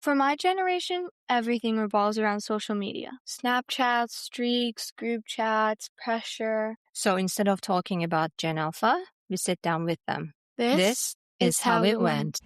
For my generation, everything revolves around social media. Snapchats, streaks, group chats, pressure. So instead of talking about Gen Alpha, we sit down with them. This is how it went.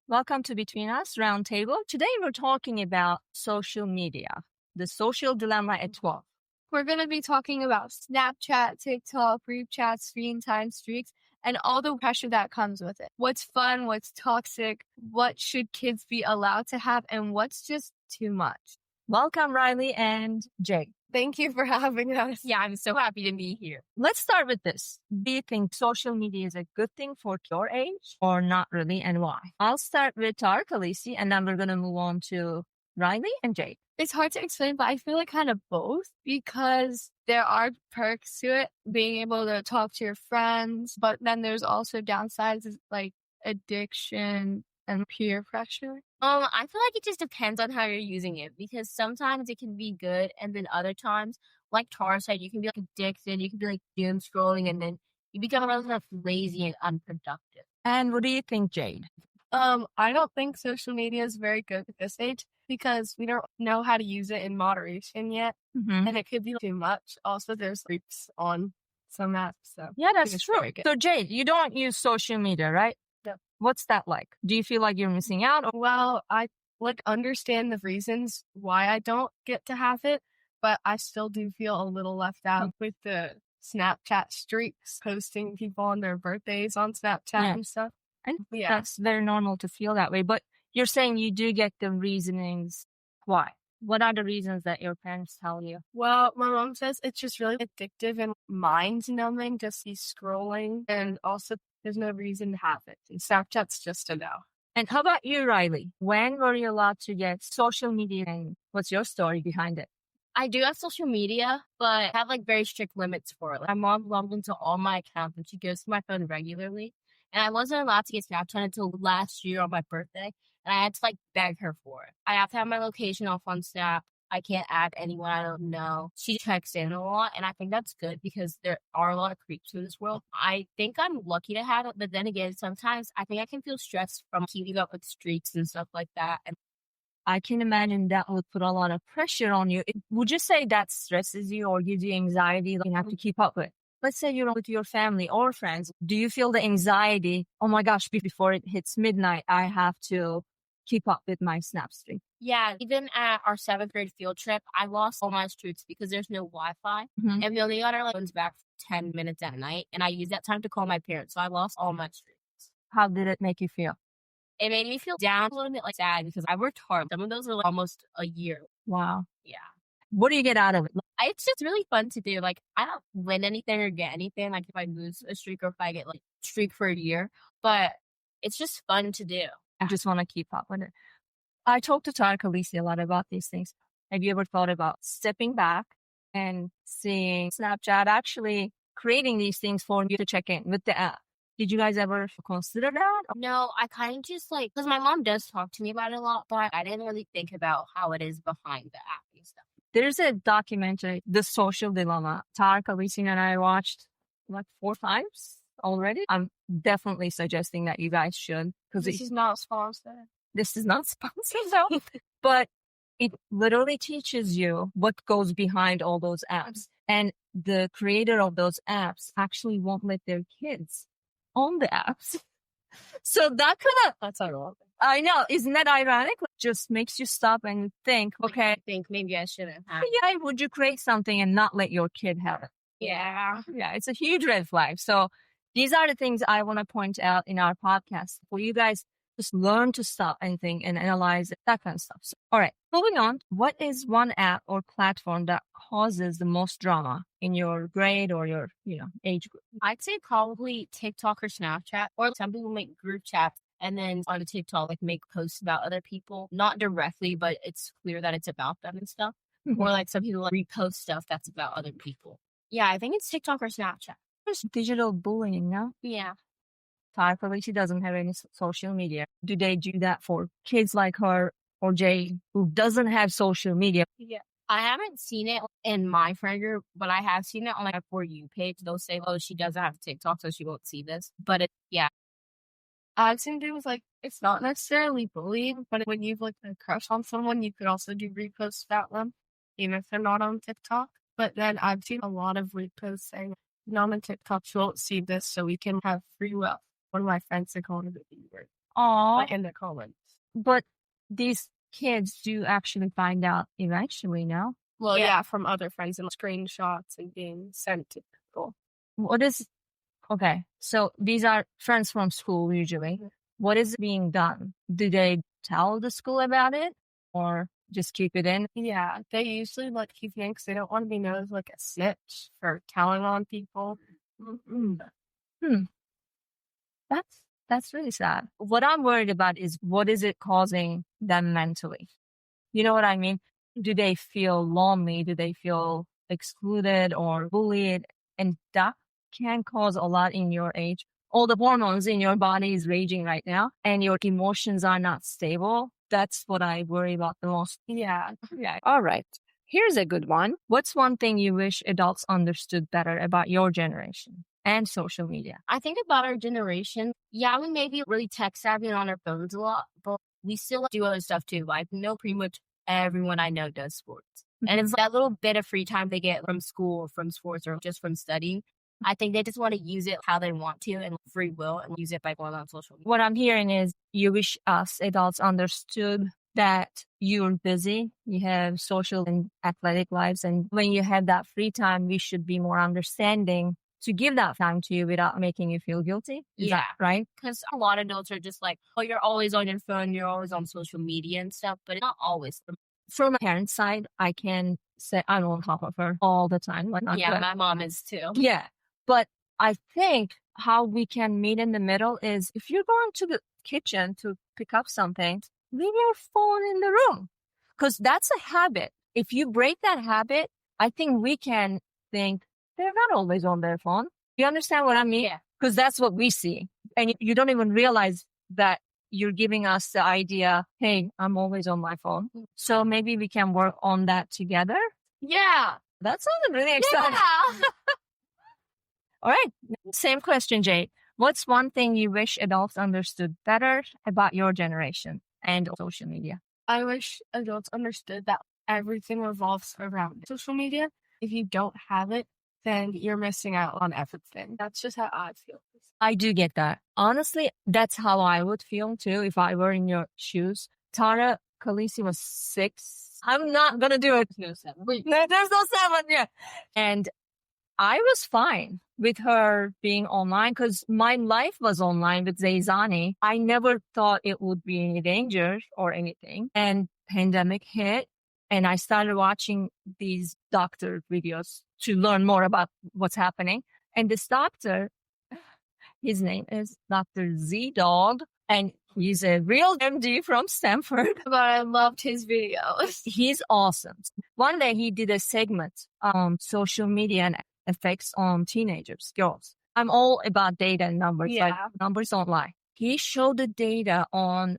Welcome to Between Us Roundtable. Today we're talking about social media, the social dilemma at 12. We're going to be talking about Snapchat, TikTok, group chats, screen time, streaks, and all the pressure that comes with it. What's fun, what's toxic, what should kids be allowed to have, and what's just too much. Welcome, Riley and Jake. Thank you for having us. Yeah, I'm so happy to be here. Let's start with this. Do you think social media is a good thing for your age or not really, and why? I'll start with Tarek Alisi, and then we're going to move on to Riley and Jake. It's hard to explain, but I feel like kind of both because there are perks to it, being able to talk to your friends, but then there's also downsides like addiction and peer pressure. I feel like it just depends on how you're using it because sometimes it can be good and then other times, like Tara said, you can be like addicted, you can be like doom scrolling and then you become really like lazy and unproductive. And what do you think, Jade? I don't think social media is very good at this age because we don't know how to use it in moderation yet. Mm-hmm. And it could be too much. Also, there's creeps on some apps. So yeah, that's true. So Jade, you don't use social media, right? No. What's that like? Do you feel like you're missing out? Well, I understand the reasons why I don't get to have it, but I still do feel a little left out with the Snapchat streaks, posting people on their birthdays on Snapchat and stuff. And that's very normal to feel that way. But you're saying you do get the reasonings. Why? What are the reasons that your parents tell you? Well, my mom says it's just really addictive and mind-numbing, just be scrolling. And also, there's no reason to have it. And Snapchat's just a no. And how about you, Riley? When were you allowed to get social media and what's your story behind it? I do have social media, but I have like very strict limits for it. Like, my mom logged into all my accounts and she goes to my phone regularly. And I wasn't allowed to get Snapchat until last year on my birthday. And I had to like beg her for it. I have to have my location off on Snap. I can't add anyone I don't know. She checks in a lot. And I think that's good because there are a lot of creeps in this world. I think I'm lucky to have it. But then again, sometimes I think I can feel stressed from keeping up with streaks and stuff like that. And I can imagine that would put a lot of pressure on you. Would you say that stresses you or gives you anxiety that you have to keep up with? Let's say you're with your family or friends. Do you feel the anxiety? Oh my gosh, before it hits midnight, I have to keep up with my Snap streak. Yeah, even at our 7th grade field trip, I lost all my streaks because there's no Wi-Fi. Mm-hmm. And we only got our phones back for 10 minutes at night. And I used that time to call my parents. So I lost all my streaks. How did it make you feel? It made me feel down a little bit, like sad because I worked hard. Some of those are like almost a year. Wow. Yeah. What do you get out of it? It's just really fun to do. Like, I don't win anything or get anything. Like, if I lose a streak or if I get like streak for a year, but it's just fun to do. I just want to keep up with it. I talked to Tarek Alisi a lot about these things. Have you ever thought about stepping back and seeing Snapchat actually creating these things for you to check in with the app? Did you guys ever consider that? No, I kind of just like, because my mom does talk to me about it a lot, but I didn't really think about how it is behind the app and stuff. There's a documentary, The Social Dilemma. Tarek Alisi and I watched like 4 times already. I'm definitely suggesting that you guys should. This is not sponsored. This is not sponsored, though. But it literally teaches you what goes behind all those apps. And the creator of those apps actually won't let their kids on the apps. So that that's ironic. I know. Isn't that ironic? It just makes you stop and think, okay. I think maybe I shouldn't have. Yeah, would you create something and not let your kid have it? Yeah. Yeah, it's a huge red flag. So these are the things I want to point out in our podcast for you guys. Just learn to stop and think and analyze it, that kind of stuff. So, all right, moving on. What is one app or platform that causes the most drama in your grade or your, age group? I'd say probably TikTok or Snapchat, or some people make group chats and then on TikTok, like make posts about other people, not directly, but it's clear that it's about them and stuff. Mm-hmm. Or like some people like repost stuff that's about other people. Yeah, I think it's TikTok or Snapchat. There's digital bullying, no? Yeah. Tarek Alisi doesn't have any social media. Do they do that for kids like her or Jay who doesn't have social media? Yeah. I haven't seen it in my friend group, but I have seen it on like a For You page. They'll say, oh, she doesn't have TikTok, so she won't see this. But yeah. I've seen things like it's not necessarily bullying, but when you've like a crush on someone, you could also do reposts about them, even if they're not on TikTok. But then I've seen a lot of reposts saying, not on TikTok, you won't see this, so we can have free will. One of my friends said called it a B word. Aw. Like in the comments. But these kids do actually find out eventually now. Well, yeah, from other friends and screenshots and being sent to people. What is, okay, so these are friends from school usually. What is being done? Do they tell the school about it or just keep it in? Yeah, they usually like keep it in because they don't want to be known as like a snitch for telling on people. That's really sad. What I'm worried about is what is it causing them mentally? You know what I mean? Do they feel lonely? Do they feel excluded or bullied? And that can cause a lot in your age. All the hormones in your body is raging right now and your emotions are not stable. That's what I worry about the most. Yeah. All right. Here's a good one. What's one thing you wish adults understood better about your generation and social media? I think about our generation. Yeah, we may be really tech savvy and on our phones a lot, but we still do other stuff too. Like, pretty much everyone I know does sports. And it's that little bit of free time they get from school or from sports or just from studying. I think they just want to use it how they want to and free will and use it by going on social media. What I'm hearing is you wish us adults understood that you're busy, you have social and athletic lives, and when you have that free time, we should be more understanding to give that time to you without making you feel guilty. Is that right? Because a lot of adults are just like, oh, you're always on your phone, you're always on social media and stuff, but not always. From a parent's side, I can say I'm on top of her all the time. Like, my mom is too. Yeah. But I think how we can meet in the middle is if you're going to the kitchen to pick up something, leave your phone in the room because that's a habit. If you break that habit, I think we can think they're not always on their phone. You understand what I mean? Yeah. Because that's what we see. And you don't even realize that you're giving us the idea, hey, I'm always on my phone. So maybe we can work on that together. Yeah. That sounded really exciting. Yeah. All right. Same question, Jade. What's one thing you wish adults understood better about your generation and social media? I wish adults understood that everything revolves around social media. If you don't have it, then you're missing out on everything. That's just how I feel. I do get that. Honestly, that's how I would feel too if I were in your shoes. Tara Khaleesi was 6. I'm not going to do it. No, 7. No, there's no 7 yet. And I was fine with her being online because my life was online with Zayzani. I never thought it would be any danger or anything. And pandemic hit and I started watching these doctor videos to learn more about what's happening. And this doctor, his name is Dr. Z-Dog, and he's a real MD from Stanford. But I loved his videos. He's awesome. One day he did a segment on social media and effects on teenagers, girls. I'm all about data and numbers. Yeah. Like, numbers don't lie. He showed the data on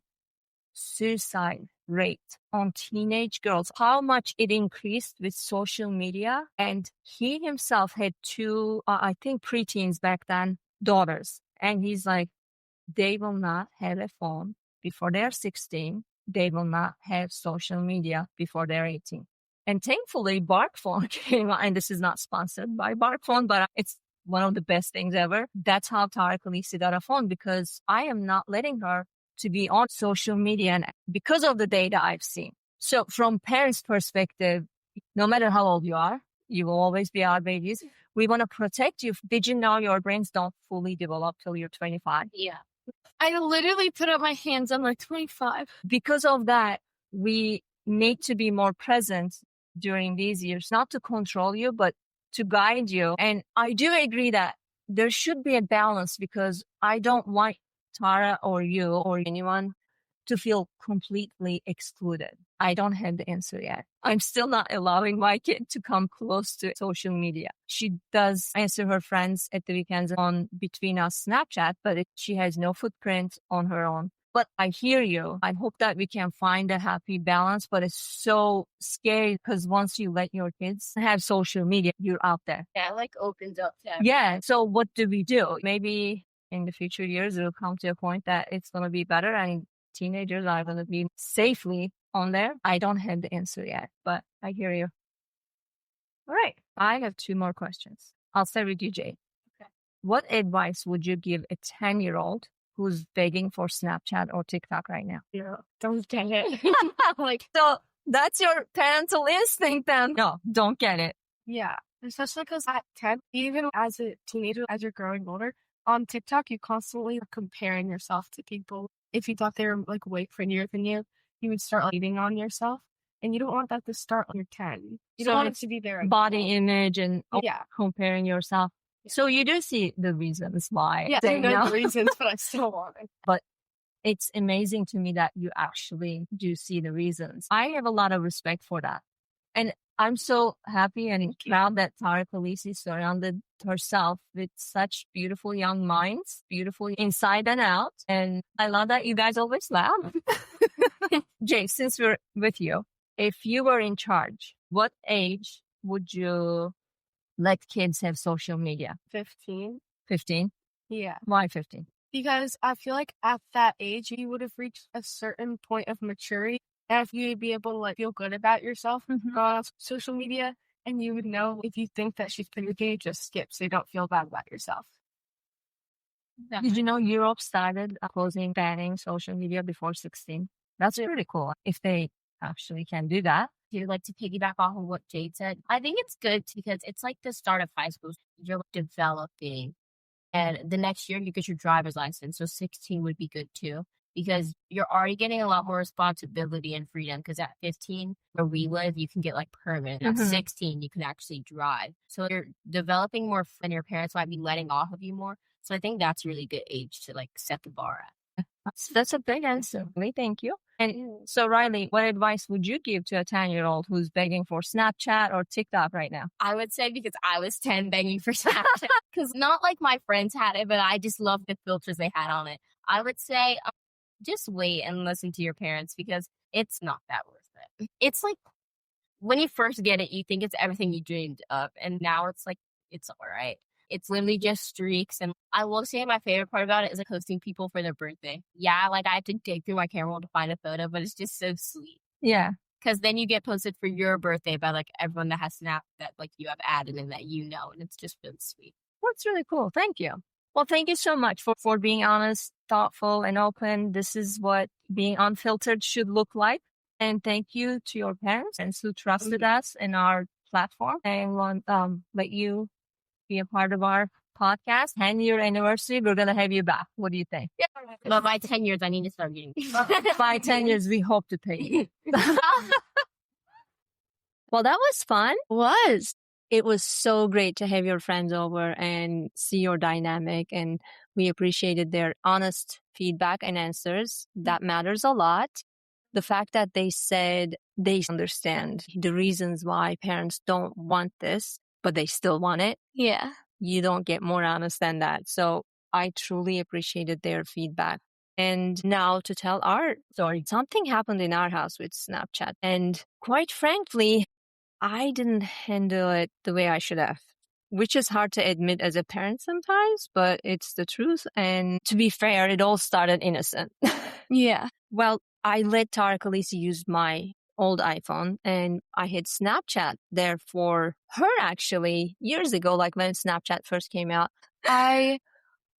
suicide rate on teenage girls, how much it increased with social media. And he himself had 2, I think preteens back then, daughters. And he's like, they will not have a phone before they're 16. They will not have social media before they're 18. And thankfully, Bark Phone came out, and this is not sponsored by Bark Phone, but it's one of the best things ever. That's how Tara Khaleesi got a phone, because I am not letting her to be on social media and because of the data I've seen. So from parents' perspective, no matter how old you are, you will always be our babies. We want to protect you. Did you know your brains don't fully develop till you're 25? Yeah. I literally put up my hands. I'm like 25. Because of that, we need to be more present during these years, not to control you, but to guide you. And I do agree that there should be a balance, because I don't want Tara or you or anyone to feel completely excluded. I don't have the answer yet. I'm still not allowing my kid to come close to social media. She does answer her friends at the weekends on Between Us Snapchat, but she has no footprint on her own But I hear you. I hope that we can find a happy balance, but it's so scary because once you let your kids have social media, you're out there. Yeah, it like opens up to everything. Yeah. So what do we do? Maybe in the future years, it'll come to a point that it's going to be better and teenagers are going to be safely on there. I don't have the answer yet, but I hear you. All right. I have 2 more questions. I'll start with you, Jay. Okay. What advice would you give a 10-year-old who's begging for Snapchat or TikTok right now? Yeah, don't get it. Like, So that's your parental instinct then. No, don't get it. Yeah, especially because at 10, even as a teenager, as you're growing older, on TikTok, you constantly are comparing yourself to people. If you thought they were like way prettier than you would start hating on yourself. And you don't want that to start when you're 10. You So don't want it it's to be there. Body image and Yeah. comparing yourself. Yeah. So you do see the reasons why. Yeah, I know the reasons, but I still want it. But it's amazing to me that you actually do see the reasons. I have a lot of respect for that. And I'm so happy and proud that Tara Khaleesi surrounded herself with such beautiful young minds, beautiful inside and out. And I love that you guys always laugh. Jay, since we're with you, if you were in charge, what age would you let kids have social media? 15. 15? Yeah. Why 15? Because I feel like at that age, you would have reached a certain point of maturity. And if you'd be able to like feel good about yourself on social media, and you would know if you think that she's pretty gay, just skip so you don't feel bad about yourself. Yeah. Did you know Europe started banning social media before 16? That's pretty cool if they actually can do that. To like to piggyback off of what Jade said, I think it's good because it's like the start of high school. You're developing, and the next year you get your driver's license. So 16 would be good too, because you're already getting a lot more responsibility and freedom. Because at 15, where we live, you can get like permit. At 16, you can actually drive. So you're developing more, and your parents might be letting off of you more. So I think that's a really good age to like set the bar at. That's a big answer. Thank you. And so, Riley, what advice would you give to a 10-year-old who's begging for Snapchat or TikTok right now? I would say because I was 10 begging for Snapchat. Because not like my friends had it, but I just loved the filters they had on it. I would say just wait and listen to your parents because it's not that worth it. It's like when you first get it, you think it's everything you dreamed of. And now it's like, it's all right. It's literally just streaks. And I will say my favorite part about it is like hosting people for their birthday. Yeah, like I have to dig through my camera roll to find a photo, but it's just so sweet. Yeah. Because then you get posted for your birthday by like everyone that has Snap that like you have added and that you know. And it's just really sweet. That's really cool. Thank you. Well, thank you so much for being honest, thoughtful, and open. This is what being unfiltered should look like. And thank you to your parents and who trusted us in our platform and want let you be a part of our podcast. 10-year anniversary, we're going to have you back. What do you think? Yeah. But by 10 years, I need to start getting By 10 years, we hope to pay you. Well, that was fun. It was so great to have your friends over and see your dynamic. And we appreciated their honest feedback and answers. That matters a lot. The fact that they said they understand the reasons why parents don't want this, but they still want it. Yeah. You don't get more honest than that. So I truly appreciated their feedback. And now to tell our story, something happened in our house with Snapchat. And quite frankly, I didn't handle it the way I should have, which is hard to admit as a parent sometimes, but it's the truth. And to be fair, it all started innocent. Yeah. Well, I let Tara Khaleesi use my old iPhone and I had Snapchat there for her actually years ago, like when Snapchat first came out. I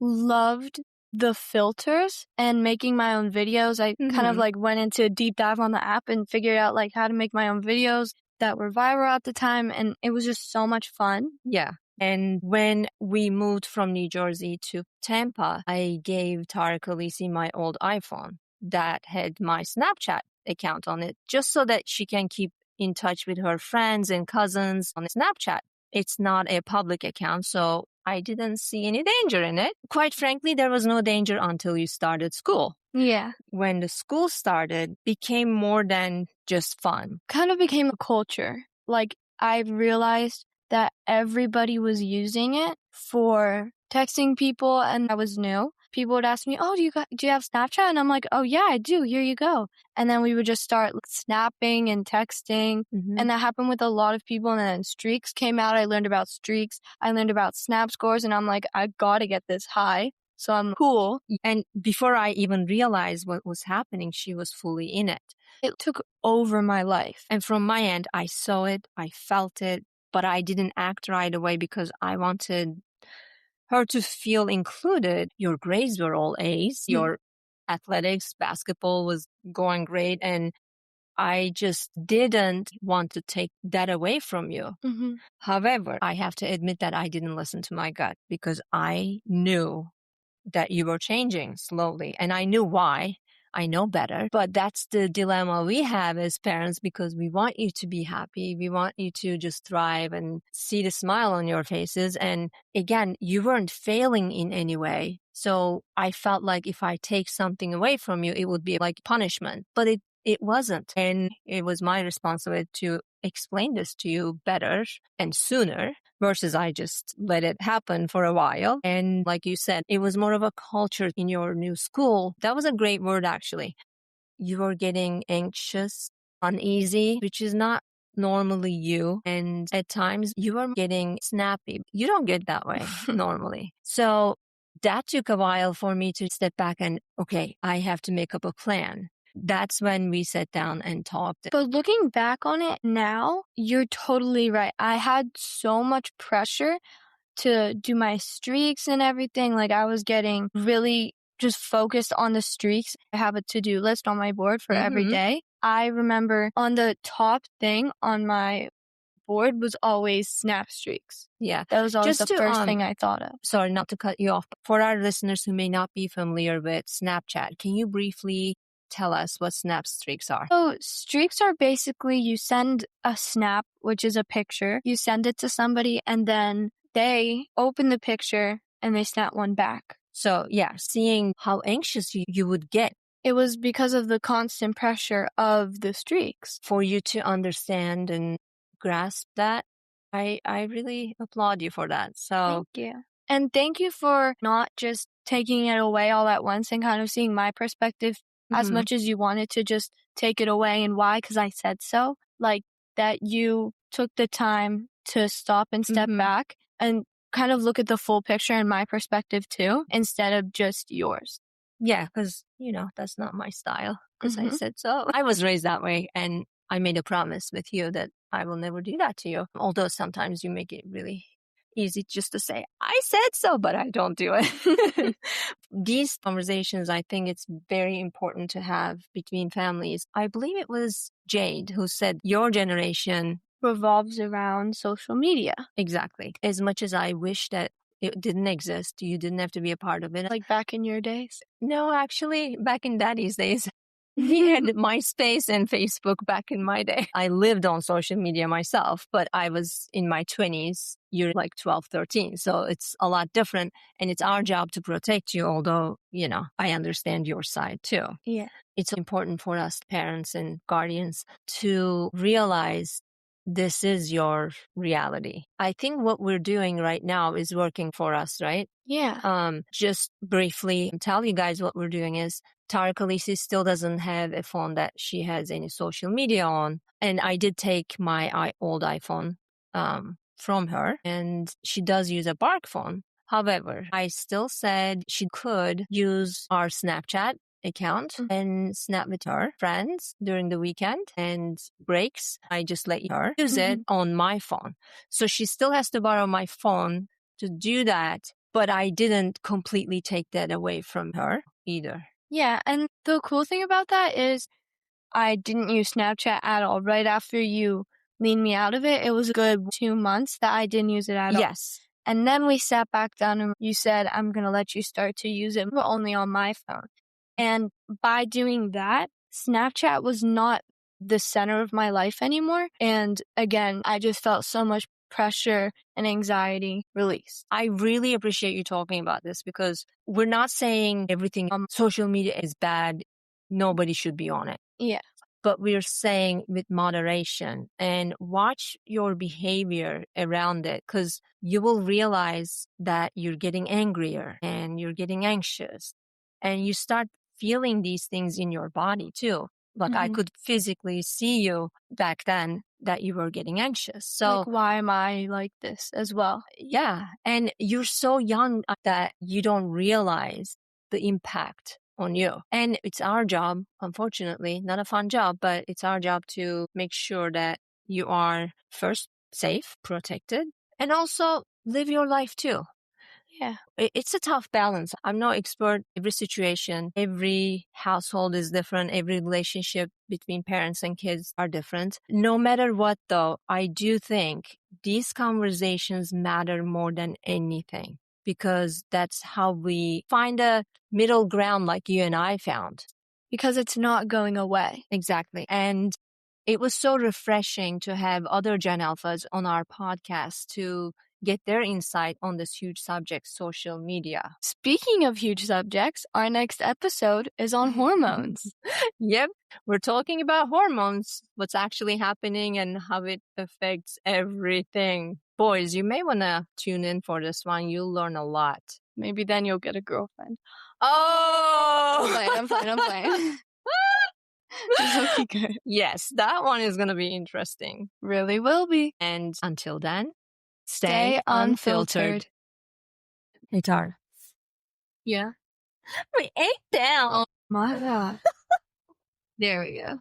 loved the filters and making my own videos. I kind of like went into a deep dive on the app and figured out like how to make my own videos that were viral at the time. And it was just so much fun. Yeah. And when we moved from New Jersey to Tampa, I gave Tara Khaleesi my old iPhone that had my Snapchat account on it, just so that she can keep in touch with her friends and cousins on Snapchat. It's not a public account, so I didn't see any danger in it. Quite frankly, there was no danger until you started school. Yeah. When the school started, became more than just fun. Kind of became a culture. Like I realized that everybody was using it for texting people and that was new. people would ask me, oh, do you have Snapchat? And I'm like, oh yeah, I do. Here you go. And then we would just start snapping and texting. And that happened with a lot of people. And then streaks came out. I learned about streaks. I learned about snap scores. And I'm like, I gotta get this high. So I'm cool. And before I even realized what was happening, she was fully in it. It took over my life. And from my end, I saw it, I felt it, but I didn't act right away because I wanted her to feel included. Your grades were all A's. Your athletics, basketball was going great. And I just didn't want to take that away from you. However, I have to admit that I didn't listen to my gut because I knew that you were changing slowly. And I knew why. I know better. But that's the dilemma we have as parents because we want you to be happy. We want you to just thrive and see the smile on your faces. And again, you weren't failing in any way. So I felt like if I take something away from you, it would be like punishment. But it wasn't. And it was my responsibility to explain this to you better and sooner versus I just let it happen for a while. And like you said, it was more of a culture in your new school. That was a great word, actually. You were getting anxious, uneasy, which is not normally you. And at times you were getting snappy. You don't get that way normally. So that took a while for me to step back and, okay, I have to make up a plan. That's when we sat down and talked. But looking back on it now, you're totally right. I had so much pressure to do my streaks and everything. Like I was getting really just focused on the streaks. I have a to-do list on my board for every day. I remember on the top thing on my board was always snap streaks. Yeah. That was always the first thing I thought of. Sorry, not to cut you off. But for our listeners who may not be familiar with Snapchat, can you briefly tell us what snap streaks are? So streaks are basically you send a snap, which is a picture. You send it to somebody and then they open the picture and they snap one back. So yeah, seeing how anxious you would get. It was because of the constant pressure of the streaks. For you to understand and grasp that, I really applaud you for that. So thank you. And thank you for not just taking it away all at once and kind of seeing my perspective as much as you wanted to just take it away. And why? Because I said so. Like that you took the time to stop and step back and kind of look at the full picture and my perspective too, instead of just yours. Yeah, because, that's not my style because I said so. I was raised that way and I made a promise with you that I will never do that to you. Although sometimes you make it really easy just to say, I said so, but I don't do it. These conversations, I think it's very important to have between families. I believe it was Jade who said your generation revolves around social media. Exactly. As much as I wish that it didn't exist, you didn't have to be a part of it. Like back in your days? No, actually, back in Daddy's days. We had MySpace and Facebook back in my day. I lived on social media myself, but I was in my 20s. You're like 12, 13. So it's a lot different. And it's our job to protect you, although, I understand your side too. Yeah. It's important for us, parents and guardians, to realize this is your reality. I think what we're doing right now is working for us, right? Yeah. Just briefly tell you guys what we're doing is Tara Khaleesi still doesn't have a phone that she has any social media on. And I did take my old iPhone from her, and she does use a Bark phone. However, I still said she could use our Snapchat account and snap with her friends during the weekend and breaks. I just let her use it on my phone. So she still has to borrow my phone to do that, but I didn't completely take that away from her either. Yeah, and the cool thing about that is I didn't use Snapchat at all. Right after you leaned me out of it, it was a good 2 months that I didn't use it at all. Yes. And then we sat back down and you said, I'm going to let you start to use it, but only on my phone. And by doing that, Snapchat was not the center of my life anymore. And again, I just felt so much pressure and anxiety released. I really appreciate you talking about this because we're not saying everything on social media is bad. Nobody should be on it. Yeah. but we're saying with moderation, and watch your behavior around it, because you will realize that you're getting angrier and you're getting anxious, and you start feeling these things in your body too. Like I could physically see you back then that you were getting anxious. So like, why am I like this as well? yeah. And you're so young that you don't realize the impact on you. And it's our job, unfortunately, not a fun job, but it's our job to make sure that you are first safe, protected, and also live your life too. Yeah. It's a tough balance. I'm no expert. Every situation, every household is different. Every relationship between parents and kids are different. No matter what, though, I do think these conversations matter more than anything, because that's how we find a middle ground like you and I found. Because it's not going away. Exactly. And it was so refreshing to have other Gen Alphas on our podcast to get their insight on this huge subject, social media. Speaking of huge subjects, our next episode is on hormones. Yep, we're talking about hormones, what's actually happening and how it affects everything. Boys, you may want to tune in for this one. You'll learn a lot. Maybe then you'll get a girlfriend. Oh! I'm playing. Okay, good. Yes, that one is going to be interesting. Really will be. And until then, Stay unfiltered. Hey, Tara. Yeah. We ate down. Oh my God. There we go.